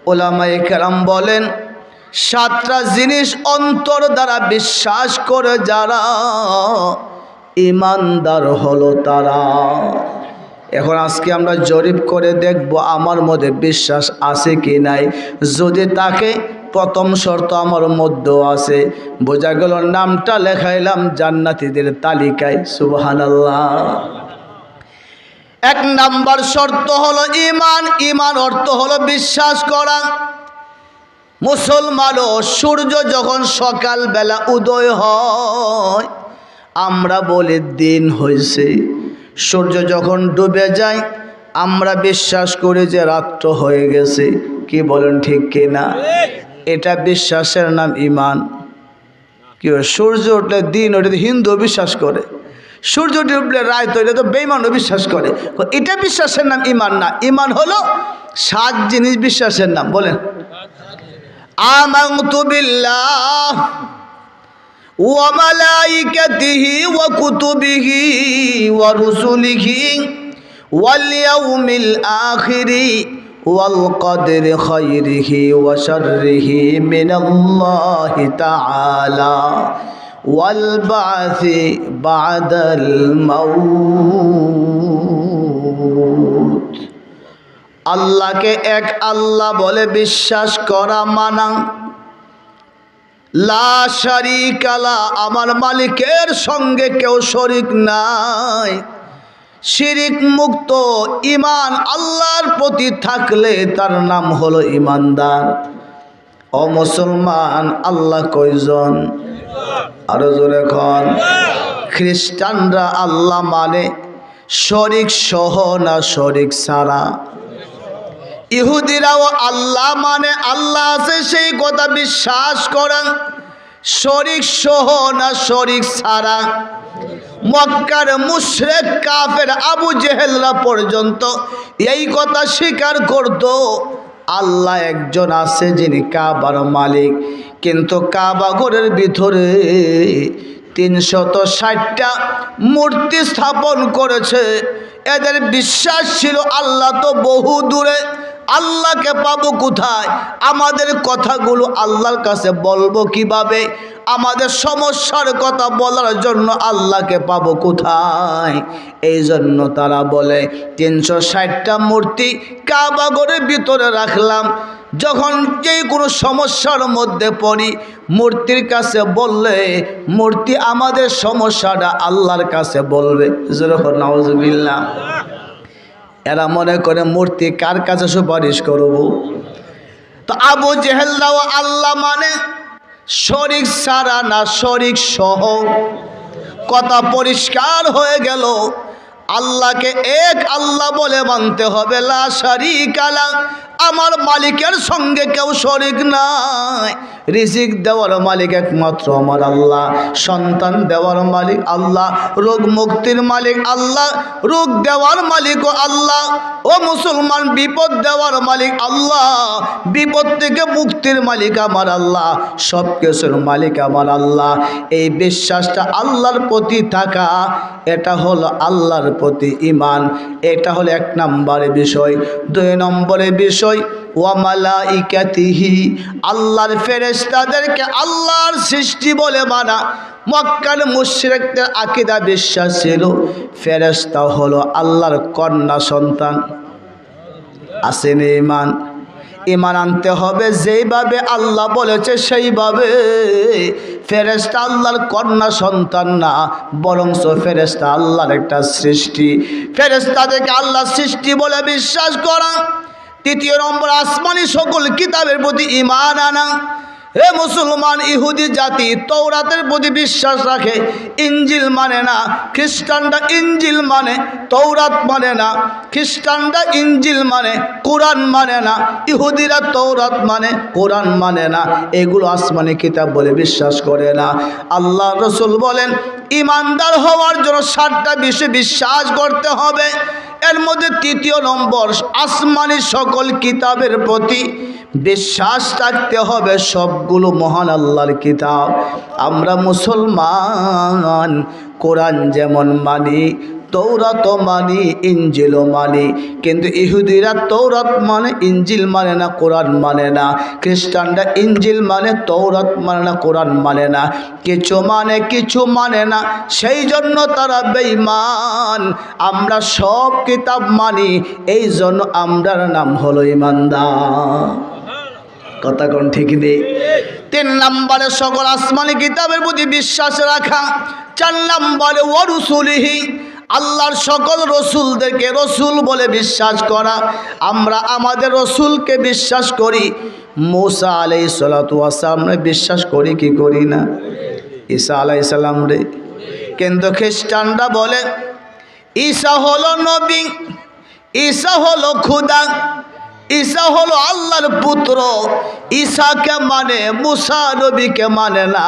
উলামায়ে কেরাম বলেন, 7টা জিনিস অন্তর দ্বারা বিশ্বাস করে যারা, ইমানদার হলো তারা। এখন আজকে আমরা জরিপ করে দেখব আমার মধ্যে বিশ্বাস আছে কি নাই। যদি তাকে, প্রথম শর্ত আমার মধ্যেও আছে, বোঝা গেল নামটা লেখাইলাম জান্নাতীদের তালিকায়। সুবহানাল্লাহ। 1 নাম্বার শর্ত হলো ঈমান। ঈমান অর্থ হলো বিশ্বাস করা। মুসলমানও সূর্য যখন সকালবেলা উদয় হয় আমরা বলি দিন হয়েছে। সূর্য যখন ডুবে যায় আমরা বিশ্বাস করি যে রাত্র হয়ে গেছে। কি বলেন, ঠিক কিনা? এটা বিশ্বাসের নাম ঈমান। কি সূর্য উঠলে দিন, ওটা হিন্দু বিশ্বাস করে। সূর্য ডুবলে রাত, এটা তো বেঈমানও বিশ্বাস করে। এটা বিশ্বাসের নাম ঈমান না। ঈমান হলো 7 জিনিস বিশ্বাসের নাম। বলেন, আমানতু বিল্লাহ ওয়া মালাইকাতিহি ওয়া কুতুবিহি ওয়া রুসুলিহি ওয়াল ইয়াউমিল আখিরি ওয়াল কদরি খায়রিহি ওয়া শাররিহি মিনাল্লাহি তাআলা ওয়াল বা'সি বা'দাল মাউত। আল্লাহকে এক আল্লাহ বলে বিশ্বাস করা মানা। লা শারীকা লা, আমার মালিকের সঙ্গে কেউ শরীক নাই। শিরিক মুক্ত ঈমান আল্লাহর প্রতি থাকলে তার নাম হলো ঈমানদার। ও মুসলমান, আল্লাহ কয়জন? আরো জোরে কোন। খ্রিস্টানরা আল্লাহ মানে শরীক সহ না শরীক ছাড়া? ইহুদিরাও আল্লাহ মানে আল্লাহ আছে সেই কথা বিশ্বাস করেন, শরীক সহ না শরীক ছাড়া? মক্কার মুশরিক কাফের আবু জেহেলরা পর্যন্ত এই কথা স্বীকার করত, আল্লাহ একজন আছে যিনি কাবার মালিক। কিন্তু কাবা ঘরের ভিতরে 360টা মূর্তি স্থাপন করেছে। এদের বিশ্বাস ছিল আল্লাহ তো বহু দূরে, আল্লাহকে পাবো কোথায়? আমাদের কথাগুলো আল্লাহর কাছে বলবো কিভাবে? আমাদের সমস্যার কথা বলার জন্য আল্লাহকে পাবো কোথায়? এই জন্য তারা বলে 360টা মূর্তি কাবা ঘরের ভিতরে রাখলাম। যখন যে কোনো সমস্যার মধ্যে পড়ি মূর্তির কাছে বললে মূর্তি আমাদের সমস্যাটা আল্লাহর কাছে বলবে। নাউজুবিল্লাহ। এরা মনে করে মূর্তি কার কাছে সুপারিশ করব? তো আবু জেহেলরাও আল্লাহ মানে শরীক ছাড়া না শরীক সহ? কথা পরিষ্কার হয়ে গেল। আল্লাহকে এক আল্লাহ বলে মানতে হবে। লা শারীকা লা, আমার মালিকের সঙ্গে কেউ শরীক নাই। রিজিক দেওয়ার মালিক একমাত্র আমার আল্লাহ, সন্তান দেওয়ার মালিক আল্লাহ, রোগ মুক্তির মালিক আল্লাহ, রোগ দেওয়ার মালিকও আল্লাহ। ও মুসলমান, বিপদ দেওয়ার মালিক আল্লাহ, বিপদ থেকে মুক্তির মালিক আমার আল্লাহ, সব কিছুর মালিক আমার আল্লাহ। এই বিশ্বাসটা আল্লাহর প্রতি থাকা, এটা হলো আল্লাহর প্রতি ঈমান। এটা হলো 1 নম্বরে বিষয়। 2 নম্বরে বিষয় ওয়া মালাইকাতিহি, আল্লাহর ফেরেশতাদেরকে আল্লাহর সৃষ্টি বলে মানা। মক্কার মুশরিকদের আকীদা বিশ্বাস ছিল ফেরেশতা হলো আল্লাহর কন্যা সন্তান। আসেনি ঈমান? ঈমান আনতে হবে যেইভাবে আল্লাহ বলেছে সেইভাবে। ফেরেশতা আল্লাহর কন্যা সন্তান না, বরং ফেরেশতা আল্লাহর একটা সৃষ্টি। ফেরেশতাদেরকে আল্লাহর সৃষ্টি বলে বিশ্বাস করা। 3 নম্বর, আসমানি সকল কিতাবের প্রতি ঈমান আনা। হে মুসলমান, ইহুদি জাতি তৌরাতের প্রতি বিশ্বাস রাখে, ইঞ্জিল মানে না। খ্রিস্টানরা ইঞ্জিল মানে, তৌরাত মানে না। খ্রিস্টানরা ইঞ্জিল মানে, কোরআন মানে না। ইহুদিরা তৌরাত মানে, কোরআন মানে না। এগুলো আসমানি কিতাব বলে বিশ্বাস করে না। আল্লাহ রসুল বলেন ঈমানদার হওয়ার জন্য 7টা বিষয় বিশ্বাস করতে হবে। এর মধ্যে 3 নম্বর, আসমানি সকল কিতাবের প্রতি বিশ্বাস রাখতে হবে। সবগুলো মহান আল্লাহর কিতাব। আমরা মুসলমান কোরআন যেমন মানি, তৌরাত মানি, ইঞ্জিল মানি। কিন্তু ইহুদিরা তৌরাত মানে, ইঞ্জিল মানে না, কোরআন মানে না। খ্রিস্টানরা ইঞ্জিল মানে, তৌরাত মানে না, কোরআন মানে না। কিছু মানে, কিছু মানে না। সেই জন্য তারা বেঈমান। আমরা সব কিতাব মানি, এই জন্য আমরার নাম হলো ঈমানদার। কথা কোন ঠিক নেই? 3 নম্বরে সকল আসমানি কিতাবের প্রতি বিশ্বাস রাখা। 4 নম্বরে ওয়া রুসুলিহি, আল্লাহর সকল রসুলদেরকে রসুল বলে বিশ্বাস করা। আমরা আমাদের রসুলকে বিশ্বাস করি। মূসা আলাইহিস সালাতু ওয়াস সালামকে বিশ্বাস করি কি করি না? ঈসা আলাইহিস সালাম রে। কিন্তু খ্রিস্টানরা বলে ঈসা হলো নবী, ঈসা হলো খোদা, ঈসা হলো আল্লাহর পুত্র। ঈসাকে মানে, মূসা নবীকে মানে না।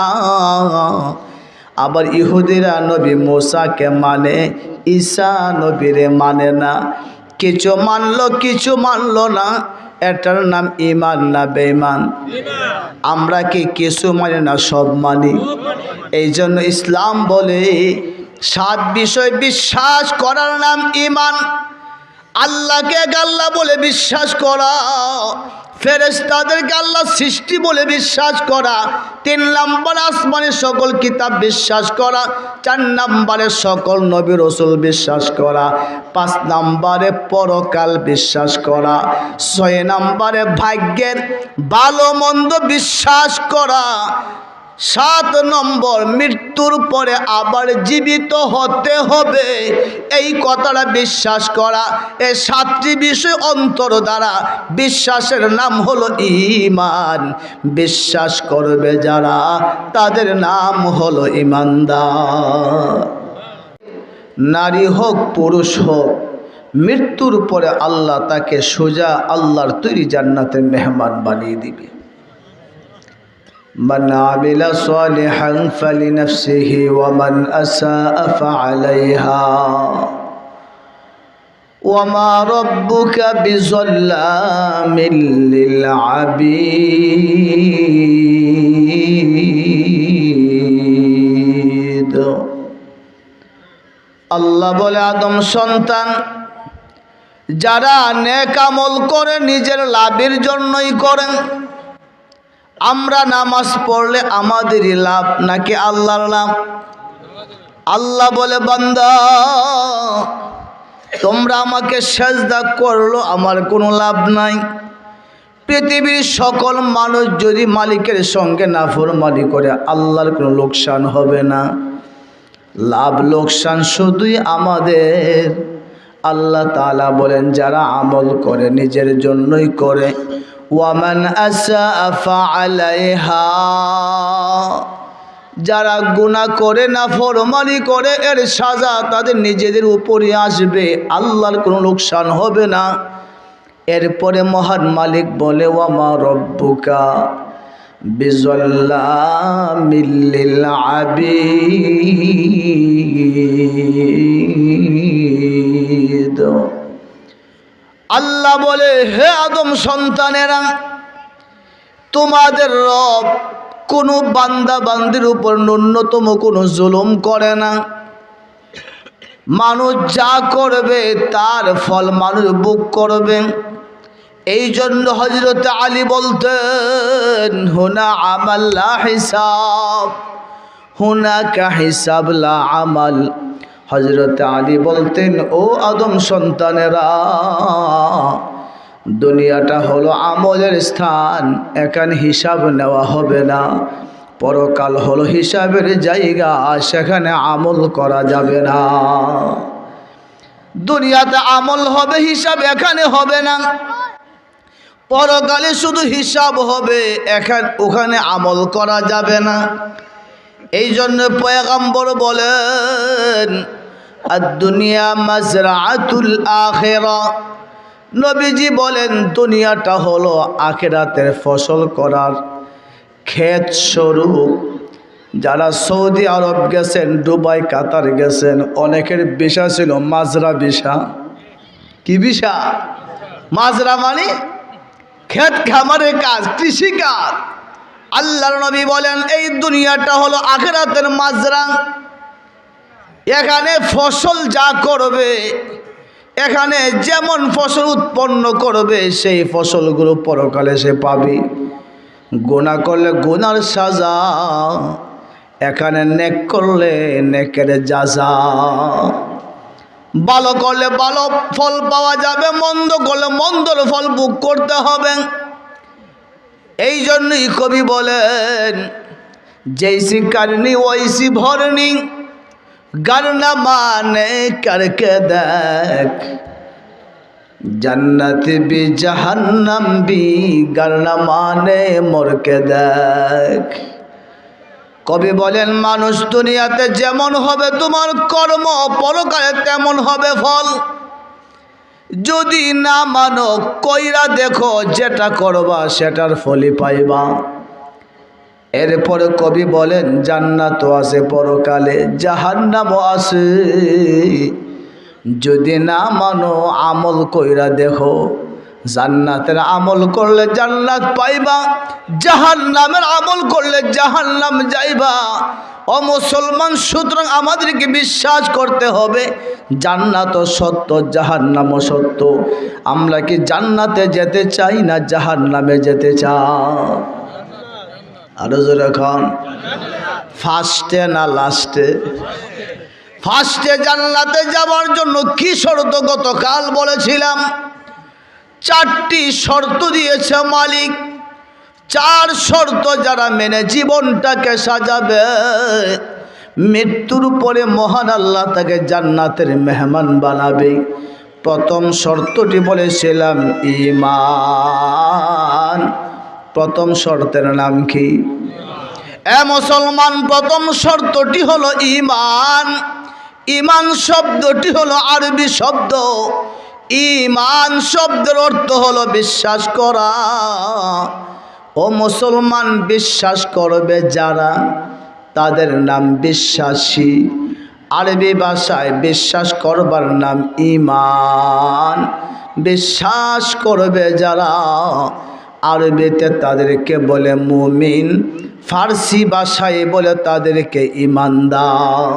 আবার ইহুদিরা নবী মূসাকে মানে, ঈসা নবীরে মানে না। কিছু মানলো, কিছু মানলো না। এটার নাম ঈমান না বেঈমান? আমরা কি কিছু মানি না, সব মানি? এই জন্য ইসলাম বলে 7 বিষয় বিশ্বাস করার নাম ঈমান। আল্লাহকে আল্লাহ বলে বিশ্বাস করা, ফেরেশতাদেরকে আল্লাহ সৃষ্টি বলে বিশ্বাস করা। 3 নম্বর আসমানের সকল কিতাব বিশ্বাস করা। 4 নম্বরে সকল নবী রাসূল বিশ্বাস করা। 5 নম্বরে পরকাল বিশ্বাস করা। 6 নম্বরে ভাগ্যের ভালো মন্দ বিশ্বাস করা। 7 নম্বর মৃত্যুর পরে আবার জীবিত হতে হবে, এই কথাটা বিশ্বাস করা। এই 7টি বিষয় অন্তর দ্বারা বিশ্বাসের নাম হলো ঈমান। বিশ্বাস করবে যারা, তাদের নাম হলো ঈমানদার। নারী হোক পুরুষ হোক, মৃত্যুর পরে আল্লাহ তাকে সোজা আল্লাহর তৈরি জান্নাতের মেহমান বানিয়ে দিবে। من عمل صالحا فلنفسه ومن أساء فعليها وما ربك بظلام للعبيد। আল্লাহ বলে, আদম সন্তান যারা নেক আমল করে নিজের লাভের জন্যই করেন। আমরা নামাজ পড়লে আমাদেরই লাভ নাকি আল্লাহর লাভ? আল্লাহ বলে, বান্দা তোমরা আমাকে সেজদা করলো, আমার কোনো লাভ নাই। পৃথিবীর সকল মানুষ যদি মালিকের সঙ্গে নাফরমানি করে, আল্লাহর কোনো লোকসান হবে না। লাভ লোকসান শুধুই আমাদের। আল্লাহ তাআলা বলেন, যারা আমল করে নিজের জন্যই করে। ওয়ামান আসাআ ফাআলাইহা, যারা গুনাহ করে নাফরমানি করে, এর সাজা তাদের নিজেদের উপরে আসবে, আল্লাহর কোনো লোকসান হবে না। এরপরে মহান মালিক বলে, ওয়ামা রব্বুকা বিযাল্লামিল লিল আবিদ। আল্লাহ বলে, হে আদম সন্তানেরা, তোমাদের রব কোনো বান্দা বান্দির উপর ন্যূনতম কোনো জুলুম করে না। মানুষ যা করবে তার ফল মানুষ ভোগ করবে। এই জন্য হযরত আলী বলতেন, হুনা আমাল লা হিসাব, হুনাকা হিসাব লা আমাল। হযরত আলী বলতেন, ও আদম সন্তানেরা, দুনিয়াটা হলো আমলের স্থান, এখানে হিসাব নেওয়া হবে না। পরকাল হলো হিসাবের জায়গা, সেখানে আমল করা যাবে না। দুনিয়াতে আমল হবে, হিসাব এখানে হবে না। পরকালে শুধু হিসাব হবে, ওখানে আমল করা যাবে না। এই জন্য পয়গম্বর বলেন, আদ-দুনিয়া মাজরাআতুল আখিরাহ। নবীজি বলেন, দুনিয়াটা হলো আখিরাতের ফসল করার ক্ষেত স্বরূপ। যারা সৌদি আরব গেছেন, দুবাই, কাতার গেছেন, অনেকের ভিসা ছিল মাজরা ভিসা। কি ভিসা? মাজরা মানে ক্ষেত খামারের কাজ, কৃষি কাজ। আল্লাহর নবী বলেন, এই দুনিয়াটা হলো আখিরাতের মাজরা। এখানে ফসল যা করবে, এখানে যেমন ফসল উৎপন্ন করবে সেই ফসলগুলো পরকালে সে পাবে। গুনাহ করলে গুনার সাজা, এখানে নেক করলে নেকের যাজা। ভালো করলে ভালো ফল পাওয়া যাবে, মন্দ করলে মন্দর ফল ভোগ করতে হবে। এই জন্যই কবি বলেন, जैसी करनी वैसी भरनी, गरना माने करके देख, जन्नत भी जहन्नम भी गरना माने मर के देख। কবি বলেন, মানুষ দুনিয়াতে যেমন হবে তোমার কর্ম, পরকালে তেমন হবে ফল। যদি না মানো, কইরা দেখো, যেটা করবা সেটার ফলই পাইবা। এরপরে কবি বলেন, জান্নাতও আছে পরকালে, জাহান্নামও আছে। যদি না মানো, আমল কইরা দেখো, জান্নাতের আমল করলে জান্নাত পাইবা, জাহান্নামের আমল করলে জাহান্নাম যাইবা। ও মুসলমান, সুতরাং আমাদেরকে বিশ্বাস করতে হবে জান্নাতও সত্য, জাহান্নামও সত্য। আমরা কি জান্নাতে যেতে চাই না জাহান্নামে যেতে চাই? আরো জোরে খান, ফার্স্টে না লাস্টে? ফার্স্টে জান্নাতে যাওয়ার জন্য কি শর্ত গতকাল বলেছিলাম? 4টি শর্ত দিয়েছে মালিক। 4 শর্ত যারা মেনে জীবনটাকে সাজাবে, মৃত্যুর পরে মহান আল্লাহ তাকে জান্নাতের মেহমান বানাবে। প্রথম শর্তটি বলেছিলাম ঈমান। প্রথম শর্তের নাম কি? মুসলমান, প্রথম শর্তটি হলো ঈমান। ঈমান শব্দটি হলো আরবি শব্দ। ঈমান শব্দের অর্থ হলো বিশ্বাস করা। ও মুসলমান, বিশ্বাস করবে যারা, তাদের নাম বিশ্বাসী। আরবি ভাষায় বিশ্বাস করবার নাম ঈমান। বিশ্বাস করবে যারা, আরবিতে তাদেরকে বলে মুমিন, ফার্সি ভাষায় বলে তাদেরকে ঈমানদার।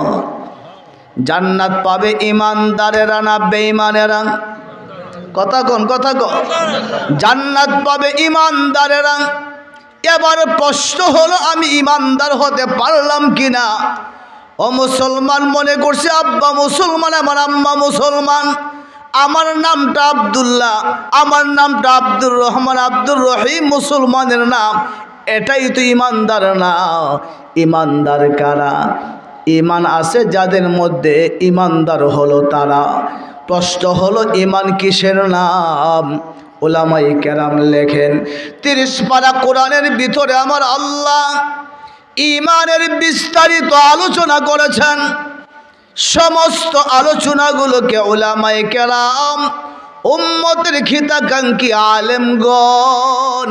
জান্নাত পাবে ঈমানদারেরা না বেঈমানেরা? কথা কোন, কথা কোন? জান্নাত পাবে ঈমানদারেরা। এবার প্রশ্ন হলো, আমি ঈমানদার হতে পারলাম কিনা? ও মুসলমান, মনে করছে আব্বা মুসলমান, আমার আম্মা মুসলমান, আমার নামটা আব্দুল্লাহ, আমার নামটা আব্দুর রহমান, আব্দুর রহিম মুসলমানের নাম, এটাই তো ঈমানদার না। ঈমানদার কারা? ঈমান আছে যাদের মধ্যে, ঈমানদার হলো তারা। প্রশ্ন হলো, ঈমান কিসের নাম? উলামায়ে কেরাম লেখেন, 30 পারা কোরআনের ভিতরে আমার আল্লাহ ঈমানের বিস্তারিত আলোচনা করেছেন। সমস্ত আলোচনাগুলোকে উলামায়ে কেরাম, উম্মতের হিতাকাঙ্ক্ষী আলেমগণ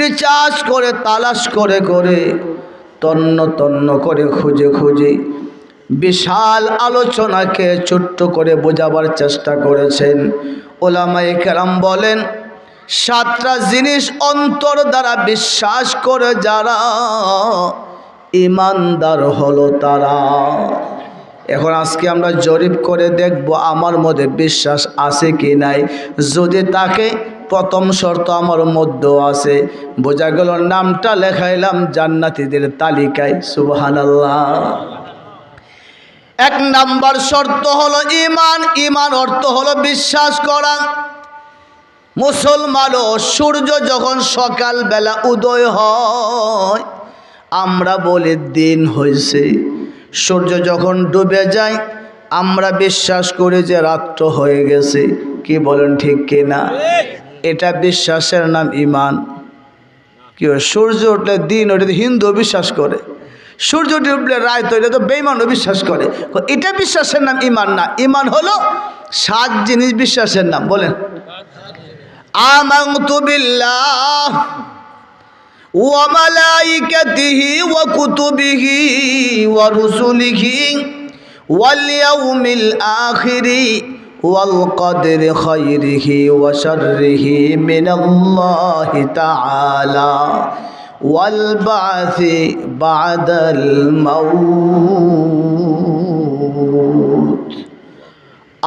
রিসার্চ করে, তালাশ করে করে, তন্ন তন্ন করে, খুঁজে খুঁজে বিশাল আলোচনাকে ছোট্ট করে বোঝাবার চেষ্টা করেছেন। উলামায়ে কেরাম বলেন, 7টা জিনিস অন্তর দ্বারা বিশ্বাস করে যারা, ঈমানদার হলো তারা। এখন আজকে আমরা জরিপ করে দেখব আমার মধ্যে বিশ্বাস আছে কি নাই। যদি তাকে, প্রথম শর্ত আমার মধ্যেও আছে, বোঝা গেল নামটা লেখাইলাম জান্নাতীদের তালিকায়। সুবহানাল্লাহ। 1 নাম্বার শর্ত হলো ঈমান। ঈমান অর্থ হলো বিশ্বাস করা। মুসলমানও সূর্য যখন সকালবেলা উদয় হয়, আমরা বলি দিন হয়েছে। সূর্য যখন ডুবে যায়, আমরা বিশ্বাস করি যে রাত্র হয়ে গেছে। কি বলেন, ঠিক কিনা? এটা বিশ্বাসের নাম ঈমান। কি সূর্য উঠলে দিন, ওটা হিন্দু বিশ্বাস করে। সূর্য ডুবলে রাত, এটা তো বেঈমানও বিশ্বাস করে। এটা বিশ্বাসের নাম ঈমান না। ঈমান হলো 7 জিনিস বিশ্বাসের নাম। বলেন, আমানতু বিল্লাহ ওয়া মালাইকাতিহি ওয়া কুতুবিহি ওয়া রুসুলিহি ওয়াল ইয়াউমিল আখিরি ওয়াল কদরি খায়রিহি ওয়া শাররিহি মিনাল্লাহি তাআলা ওয়াল বা'থি বা'দাল মাউত।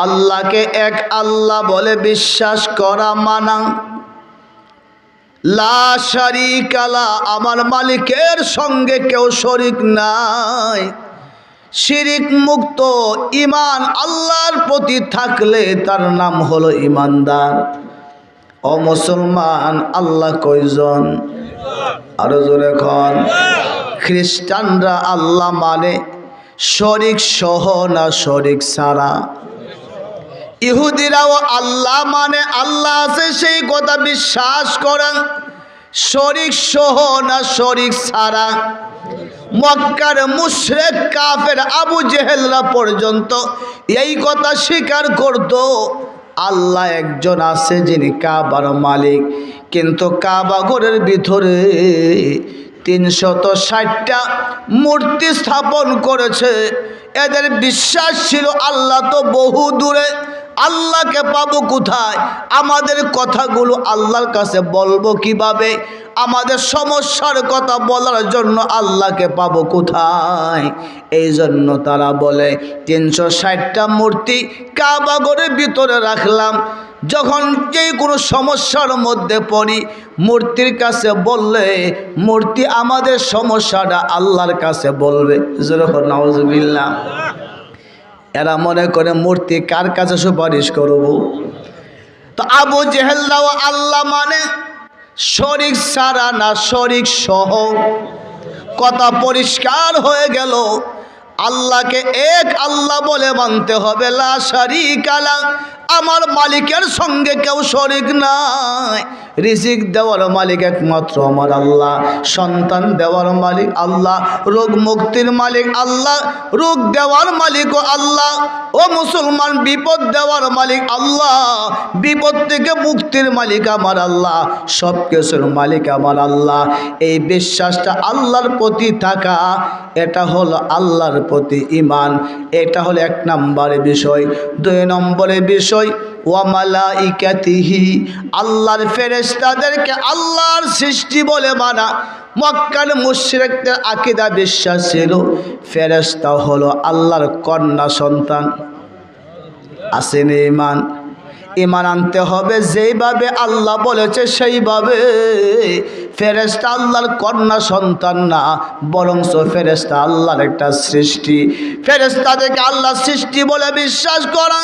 আল্লাহকে এক আল্লাহ বলে বিশ্বাস করা মানা, লা শারীকা লা আমার মালিকের সঙ্গে কেউ শরীক নাই, শিরিক মুক্ত ঈমান আল্লাহর প্রতি থাকলে তার নাম হলো ঈমানদার। ও মুসলমান, আল্লাহ কয়জন? আরো জোরে কন। খ্রিস্টানরা আল্লাহ মানে শরীক সহ না শরীক ছাড়া? ইহুদিরাও আল্লাহ মানে আল্লাহ আছে সেই কথা বিশ্বাস করেন, শরীক সহ না শরীক ছাড়া? মক্কার মুশরিক কাফের আবু জেহেলরা পর্যন্ত এই কথা স্বীকার করত, আল্লাহ একজন আছে যিনি কাবার মালিক, কিন্তু কাবা ঘরের ভিতরে 360টা মূর্তি স্থাপন করেছে। এদের বিশ্বাস ছিল আল্লাহ তো বহু দূরে, আল্লাহকে পাবো কোথায়? আমাদের কথাগুলো আল্লাহর কাছে বলবো কিভাবে? আমাদের সমস্যার কথা বলার জন্য আল্লাহকে পাবো কোথায়? এই জন্য তারা বলে 360টা মূর্তি কাবা ঘরের ভিতরে রাখলাম, যখন যে কোনো সমস্যার মধ্যে পড়ি মূর্তির কাছে বললে মূর্তি আমাদের সমস্যাটা আল্লাহর কাছে বলবে। নাউজুবিল্লাহ। এরা মনে করে মূর্তি কার কাছে সুপারিশ করব? তো আবু জেহেলরাও আল্লাহ মানে শরীক ছাড়া না শরীক সহ? কথা পরিষ্কার হয়ে গেল, আল্লাহকে এক আল্লাহ বলে মানতে হবে, লা শারীকা লা আমার মালিকের সঙ্গে কেউ শরীক নাই। রিজিক দেওয়ার মালিক একমাত্র আমার আল্লাহ, সন্তান দেওয়ার মালিক আল্লাহ, রোগ মুক্তির মালিক আল্লাহ, রোগ দেওয়ার মালিকও আল্লাহ। ও মুসলমান, বিপদ দেওয়ার মালিক আল্লাহ, বিপদ থেকে মুক্তির মালিক আমার আল্লাহ, সব কিছুর মালিক আমার আল্লাহ। এই বিশ্বাসটা আল্লাহর প্রতি থাকা, এটা হলো আল্লাহর প্রতি ঈমান। এটা হলো 1 নম্বরের বিষয়। 2 নম্বরের বিষয় ওয়া মালাইকাতিহি আল্লাহর ফেরেশতাদেরকে আল্লাহর সৃষ্টি বলে মানা। মক্কার মুশরিকদের আকীদা বিশ্বাস ছিল ফেরেশতা হলো আল্লাহর কন্যা সন্তান। আসেন ঈমান, ঈমান আনতে হবে যেইভাবে আল্লাহ বলেছে সেইভাবে। ফেরেশতা আল্লাহর কন্যা সন্তান না, বরং ফেরেশতা আল্লাহর একটা সৃষ্টি। ফেরেশতাদেরকে আল্লাহর সৃষ্টি বলে বিশ্বাস করা।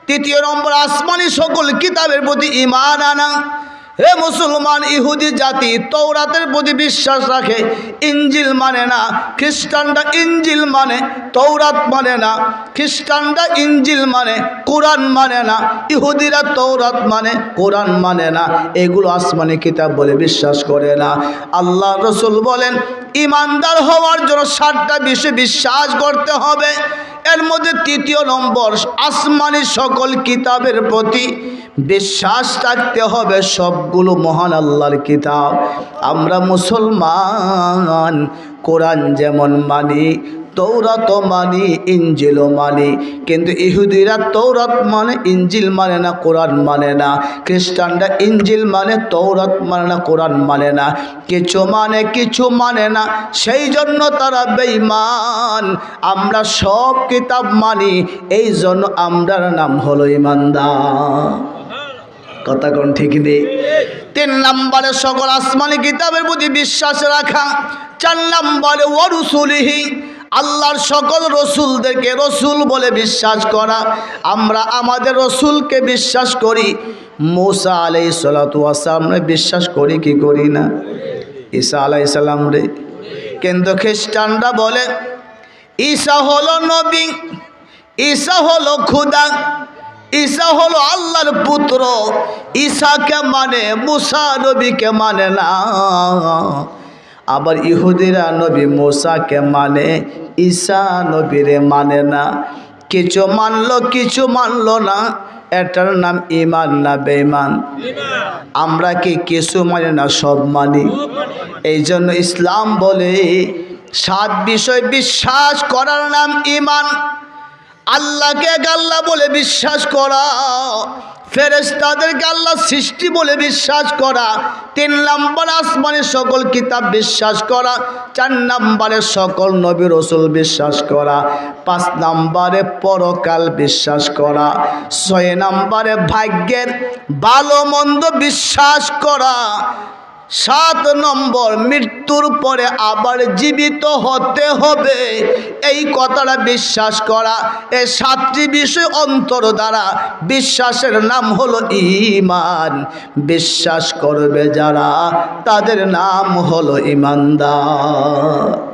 3 নম্বর, আসমানি সকল কিতাবের প্রতি ঈমান আনা। হে মুসলমান, ইহুদি জাতি তৌরাতের প্রতি বিশ্বাস রাখে, ইঞ্জিল মানে না। খ্রিস্টানরা ইঞ্জিল মানে, তৌরাত মানে না। খ্রিস্টানরা ইঞ্জিল মানে, কোরআন মানে না। ইহুদিরা তৌরাত মানে, কোরআন মানে না। এগুলো আসমানি কিতাব বলে বিশ্বাস করে না। আল্লাহ রসুল বলেন ঈমানদার হওয়ার জন্য 7টা বিষয় বিশ্বাস করতে হবে। এর মধ্যে 3 নম্বর, আসমানি সকল কিতাবের প্রতি বিশ্বাস রাখতে হবে। সবগুলো মহান আল্লাহর কিতাব। আমরা মুসলমান কোরআন যেমন মানি, তৌরাত মানি, ইঞ্জিলও মানি, কিন্তু ইহুদিরা তৌরাত মানে, ইঞ্জিল মানে না, কোরআন মানে না। খ্রিস্টানরা ইঞ্জিল মানে, তৌরাত মানে না, কোরআন মানে না। কিছু মানে, কিছু মানে না, সেই জন্য তারা বেঈমান। আমরা সব কিতাব মানি, এই জন্য আমরার নাম হলো ঈমানদার। কথা কোন ঠিক নেই? 3 নম্বরে সকল আসমানি কিতাবের প্রতি বিশ্বাস রাখা। 4 নম্বরে ওয়া রুসুলিহি আল্লাহর সকল রসুলদেরকে রসুল বলে বিশ্বাস করা। আমরা আমাদের রসুলকে বিশ্বাস করি। মূসা আলাইহিস সালাতু ওয়াস সালাম রে বিশ্বাস করি কি করি না? ঈসা আলাইহিস সালাম রে। কিন্তু খ্রিস্টানরা বলে ঈসা হলো নবী, ঈসা হলো খোদা, ঈসা হলো আল্লাহর পুত্র। ঈসাকে মানে, মূসা নবীকে মানে না। আবার ইহুদিরা নবী মূসাকে মানে, ঈসা নবীরে মানে না। কিছু মানলো, কিছু মানলো না। এটার নাম ঈমান না বেঈমান? আমরা কি কিছু মানি না, সব মানি? এই জন্য ইসলাম বলে 7 বিষয় বিশ্বাস করার নাম ঈমান। আল্লাহকে এক আল্লাহ বলে বিশ্বাস করা, ফেরেশতাদেরকে আল্লাহ সৃষ্টি বলে বিশ্বাস করা, 3 নম্বর আসমানের সকল কিতাব বিশ্বাস করা, 4 নম্বরে সকল নবী রাসূল বিশ্বাস করা, 5 নম্বরে পরকাল বিশ্বাস করা, 6 নম্বরে ভাগ্যের ভালো মন্দ বিশ্বাস করা, 7 নম্বর মৃত্যুর পরে আবার জীবিত হতে হবে এই কথাটা বিশ্বাস করা। এই 7টি বিষয় অন্তর দ্বারা বিশ্বাসের নাম হলো ঈমান। বিশ্বাস করবে যারা তাদের নাম হলো ঈমানদার।